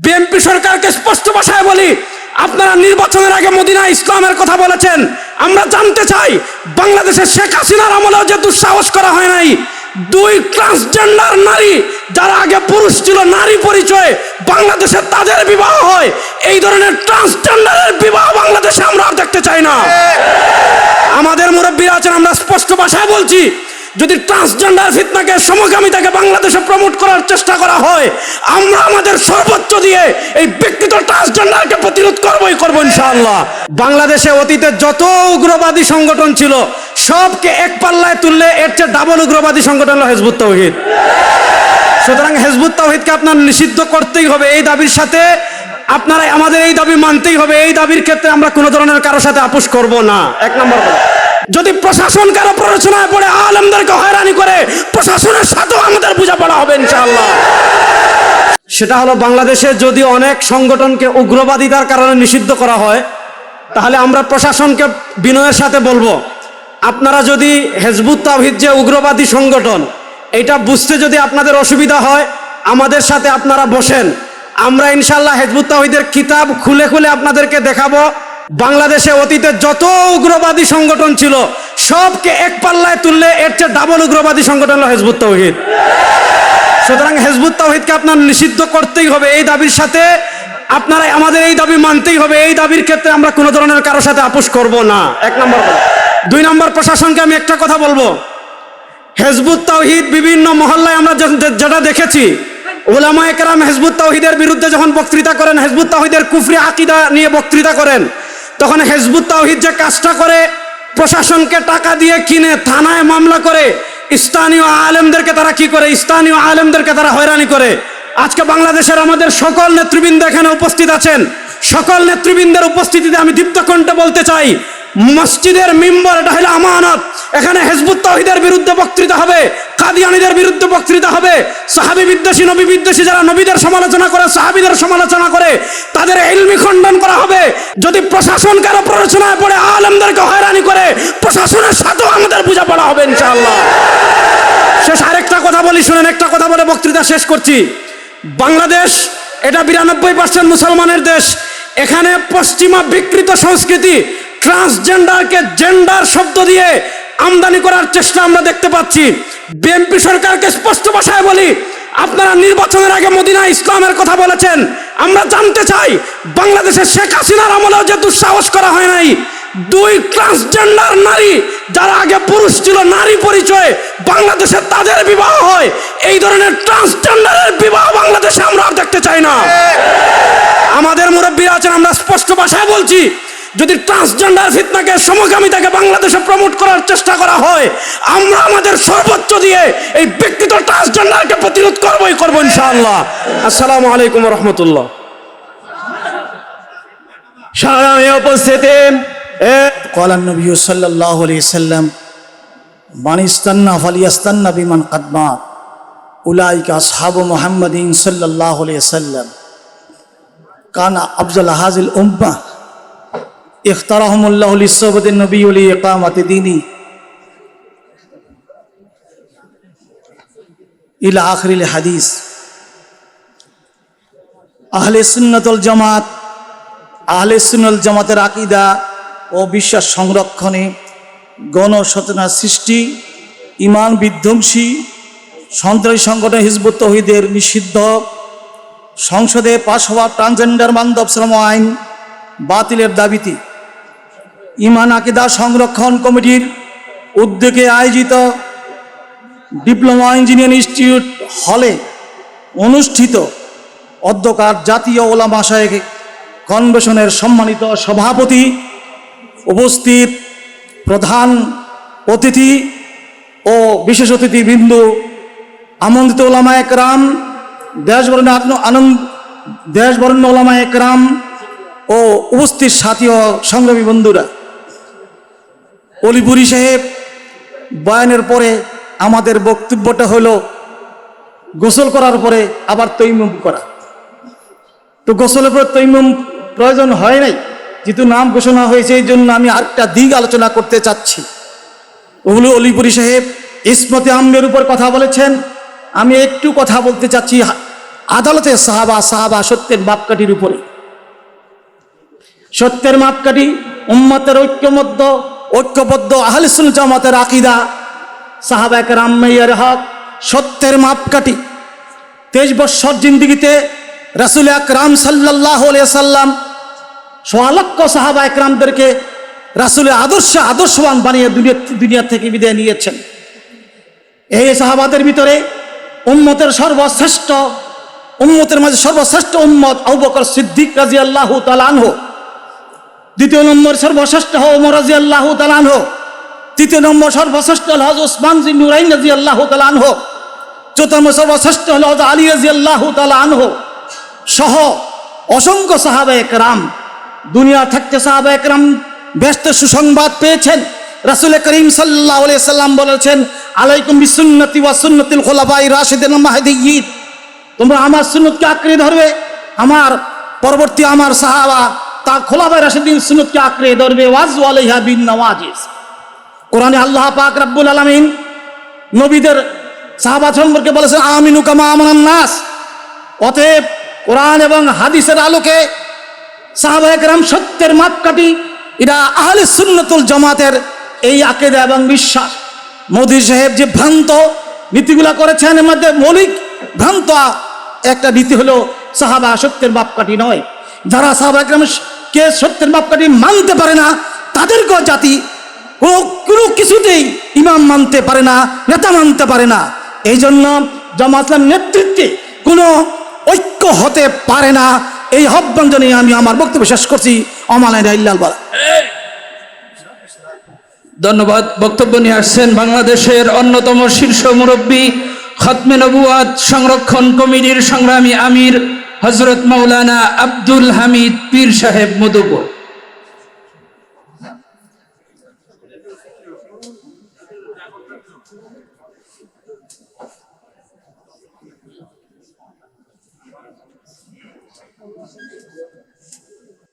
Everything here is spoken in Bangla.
বিএনপি সরকারকে স্পষ্ট ভাষায় বলি, আপনারা নির্বাচনের আগে মদিনা ইসলামের কথা বলেছেন। আমরা জানতে চাই, বাংলাদেশের শেখ হাসিনার আমলেও যে দুঃসাহস করা হয় নাই, দুই ট্রান্সজেন্ডার নারী যারা আগে পুরুষ ছিল নারী পরিচয়ে বাংলাদেশে তাদের বিবাহ হয়, এই ধরনের ট্রান্সজেন্ডারের বিবাহ বাংলাদেশে আমরা আর দেখতে চাই না। আমাদের মুরব্বীরা আছেন, আমরা স্পষ্ট ভাষায় বলছি, যদি ট্রান্সজেন্ডার ফিতনাকে সমকামিতাকে বাংলাদেশে প্রমোট করার চেষ্টা করা হয়, আমরা আমাদের সর্বোচ্চ দিয়ে এই ব্যক্তিগত ট্রান্সজেন্ডারকে প্রতিরোধ করবই করবো ইনশাআল্লাহ। বাংলাদেশে অতীতে যত উগ্রবাদী সংগঠন ছিল সবকে এক পাল্লায় তুললে এর চেয়ে ডাবল উগ্রবাদী সংগঠন হলো হিজবুত তাওহীদ। সুতরাং হিজবুত তাওহীদকে আপনার নিষিদ্ধ করতেই হবে। এই দাবির সাথে আপনারা আমাদের এই দাবি মানতেই হবে। এই দাবির ক্ষেত্রে আমরা কোনো ধরনের কারোর সাথে আপোষ করব না। এক নম্বর, যদি প্রশাসন কারো প্ররোচনায় পড়ে আলেমদেরকে হয়রানি করে, প্রশাসনের সাথেও আমাদের বোঝাপড়া হবে ইনশাআল্লাহ। সেটা হলো, বাংলাদেশে যদি অনেক সংগঠনকে উগ্রবাদিতার কারণে নিষিদ্ধ করা হয়, তাহলে আমরা প্রশাসনকে বিনয়ের সাথে বলবো, আপনারা যদি হিজবুত তাওহীদ যে উগ্রবাদী সংগঠন, এটা বুঝতে যদি আপনাদের অসুবিধা হয়, আমাদের সাথে আপনারা বসেন। আমরা ইনশাআল্লাহ হিজবুত তাওহীদের কিতাব খুলে খুলে আপনাদেরকে দেখাবো। বাংলাদেশে অতীতে যত উগ্রবাদী সংগঠন ছিল সবকে এক পাল্লায় তুললে এর চেয়ে ডাবল উগ্রবাদী সংগঠন হলো হিজবুত তাওহীদ। সুতরাং হিজবুত তাওহীদকে আপনার নিষিদ্ধ করতেই হবে। এই দাবির সাথে আপনারা আমাদের এই দাবি মানতেই হবে। এই দাবির ক্ষেত্রে আমরা কোনো ধরনের কারোর সাথে আপোষ করব না। এক নম্বর। দুই নম্বর, প্রশাসনকে আমি একটা কথা বলবো, হিজবুত তাওহীদ বিভিন্ন মহল্লায় আমরা যেটা দেখেছি, উলামায়ে কেরাম হিজবুত তাওহীদের বিরুদ্ধে যখন বক্তৃতা করেন, হিজবুত তাওহীদের কুফরি আকীদা নিয়ে বক্তৃতা করেন, তখন হিজবুত তাওহীদ যে কাজটা করে, প্রশাসনকে টাকা দিয়ে কিনে থানায় মামলা করে স্থানীয় আলেমদেরকে তারা কি করে, স্থানীয় আলেমদেরকে তারা হয়রানি করে। আজকে বাংলাদেশের আমাদের সকল নেতৃবৃন্দ এখানে উপস্থিত আছেন। সকল নেতৃবৃন্দের উপস্থিতিতে আমি দীপ্ত কণ্ঠে বলতে চাই, মসজিদের মিম্বর এটা হলো আমানত। এখানে হিজবুত তাওহীদের বিরুদ্ধে বক্তৃতা হবে, কাদিয়ানীদের বিরুদ্ধে বক্তৃতা হবে, সাহাবী বিদ্বেষী নবী বিদ্বেষী যারা নবীদের সমালোচনা করে, সাহাবীদের সমালোচনা করে, তাদের ইলমি খণ্ডন করা হবে। যদি প্রশাসন কারো প্ররোচনায় পড়ে আলেমদেরকে হয়রানি করে, প্রশাসনের সাথেও আমাদের বোঝাপড়া হবে ইনশাআল্লাহ। শেষ আরেকটা কথা বলি, শুনেন, একটা কথা বলে বক্তৃতা শেষ করছি। বাংলাদেশ এটা 92% মুসলমানের দেশ। এখানে পশ্চিমা বিকৃত সংস্কৃতি ট্রান্সজেন্ডারকে জেন্ডার শব্দ দিয়ে আমদানি করার চেষ্টা আমরা দেখতে পাচ্ছি। বিএনপি সরকারকে স্পষ্ট ভাষায় বলি, আপনারা নির্বাচনের আগে মদিনা ইসলামের কথা বলেছেন। আমরা জানতে চাই, বাংলাদেশের শেখ হাসিনার আমলেও যে দুঃসাহস করা হয় নাই, দুই ট্রান্সজেন্ডার নারী যারা আগে পুরুষ ছিল নারী পরিচয়ে বাংলাদেশে তাদের বিবাহ হয়, এই ধরনের ট্রান্সজেন্ডারের বিবাহ বাংলাদেশে আমরা আর দেখতে চাই না। আমাদের মুরব্বীরা আছেন, আমরা স্পষ্ট ভাষায় বলছি, যদি ট্রান্সজেন্ডার ফিতনাকে সমকামিতাকে বাংলাদেশে প্রমোট করার চেষ্টা করা হয়, আমরা আমাদের সর্বোচ্চ দিয়ে এই ব্যক্তিগত ট্রান্সজেন্ডারকে প্রতিরোধ করবই করবো ইনশাআল্লাহ। আসসালামু আলাইকুম ওয়া রাহমাতুল্লাহ। সংগ্রামী উপস্থিতি, قال النبي صلى الله عليه وسلم من استنى فليستنى بمن قد مات أولئك أصحاب محمد صلى الله عليه وسلم كان أفضل هذه الأمة اختارهم الله لصحبة النبي ولإقامة دينه إلى آخر الحديث। আহলে সুন্নাত ওয়াল জামাত, আহলে সুন্নাত জামাতের আকীদা ও বিশ্বাস সংরক্ষণে গণসচেতনা সৃষ্টি, ইমান বিধ্বংসী সন্ত্রাসী সংগঠন হিজবুত তাওহীদের নিষিদ্ধ, সংসদে পাশ হওয়া ট্রান্সজেন্ডার বান্ধব শ্রম আইন বাতিলের দাবিতে ইমান আকীদা সংরক্ষণ কমিটির উদ্যোগে আয়োজিত ডিপ্লোমা ইঞ্জিনিয়ারিং ইনস্টিটিউট হলে অনুষ্ঠিত অধ্যকার জাতীয় ওলামা শায়েখ কনভেনশনের সম্মানিত সভাপতি, উপস্থিত প্রধান অতিথি ও বিশেষ অতিথিবৃন্দ, আমন্ত্রিত ওলামায়ে কেরাম, দেশবরেণ্য ওলামায়ে কেরাম ও উপস্থিত সাথী ও সংগ্রামী বন্ধুরা, অলিপুরি সাহেব বয়ানের পরে আমাদের বক্তব্যটা হলো গোসল করার পরে আবার তৈমুম করা। তো গোসলের পরে তৈমুম প্রয়োজন হয় নাই, যেহেতু নাম ঘোষণা হয়েছে, এই জন্য আমি আরেকটা দিক আলোচনা করতে চাচ্ছি। ওগুলো অলিপুরি সাহেব ইসমতে আমনের উপর কথা বলেছেন, আমি একটু কথা বলতে চাচ্ছি আদালতে সাহাবা সাহাবা সত্যের মাপকাঠির উপরে। সত্যের মাপকাঠি উম্মতের ঐক্যবদ্ধ আহলে সুন্নাত জামাতের আকীদা, সাহাবায়ে কেরাম মেয়র হক, সত্যের মাপকাঠি। 23 বছর জিন্দেগিতে রাসূল আকরাম সাল্লাল্লাহু আলাইহি সাল্লাম 1.5 লক্ষ সাহাবা একরামদেরকে রাসূলের আদর্শবান বানিয়ে দুনিয়া থেকে বিদায় নিয়েছেন। এই সাহাবাদের ভিতরে উম্মতের মাঝে সর্বশ্রেষ্ঠ উম্মত আবু বকর সিদ্দিক রাদিয়াল্লাহু তাআলা আনহু। দ্বিতীয় নম্বর সর্বশ্রেষ্ঠ ওমর রাদিয়াল্লাহু তাআলা আনহু। তৃতীয় নম্বর সর্বশ্রেষ্ঠ হল হযরত উসমান বিন নুরাইন রাদিয়াল্লাহু তাআলা আনহু। চতুর্থ নম্বর সর্বশ্রেষ্ঠ হল হযরত আলী রাদিয়াল্লাহু তাআলা আনহু সহ অসংখ্য সাহাবায়ে কেরাম। দুনিয়া থাকতে সাহাবায়ে কেরাম ব্যস্ত সুসংবাদ পেয়েছেন। রাসূল করিম সাল্লাল্লাহু আলাইহি সাল্লাম বলেছেন, আলাইকুম বিসুন্নতি ওয়া সুন্নাতিল খুলাফায়ে রাশিদিন মাহদিয়্যিন, তোমরা আমার সুন্নতকে আঁকড়ে ধরবে, আমার পরবর্তী আমার সাহাবা তা খোলাফায়ে রাশিদিন সুন্নতকে আঁকড়ে ধরবে। ওয়াজু আলাইহা বিন নওয়াজিজ। কোরআনে আল্লাহ পাক রব্বুল আলামিন নবীদের সাহাবা সম্পর্কে বলেছেন, আমিনু কামা আমানান নাস। অতএব কোরআন এবং হাদিসের আলোকে সাহাবায়ে কেরাম সত্যের মাপকাঠি। এটা আহলে সুন্নাতুল জামাতের এই আকীদা এবং বিশ্বাস। মোদী সাহেব যে ভ্রান্ত নীতিগুলা করেছেন, এর মধ্যে মৌলিক ভ্রান্ত একটা নীতি হলো সাহাবা সত্যের মাপকাঠি নয়। যারা সাহাবায়ে কেরামকে সত্যের মাপকাঠি মানতে পারে না, তাদেরকেও জাতি কোনো কিছুতেই ইমাম মানতে পারে না, নেতা মানতে পারে না। এই জন্য জামাতের নেতৃত্বে কোনো ঐক্য হতে পারে না। এই আহ্বান জানিয়ে আমি আমার বক্তব্য শেষ করছি। অমালাইনা ইল্লাল বালা। ধন্যবাদ। বক্তব্য নিয়ে আসছেন বাংলাদেশের অন্যতম শীর্ষ মুরব্বী, খতমে নবুয়াত সংরক্ষণ কমিটির সংগ্রামী আমির হযরত মাওলানা আব্দুল হামিদ পীর সাহেব মধুপুর।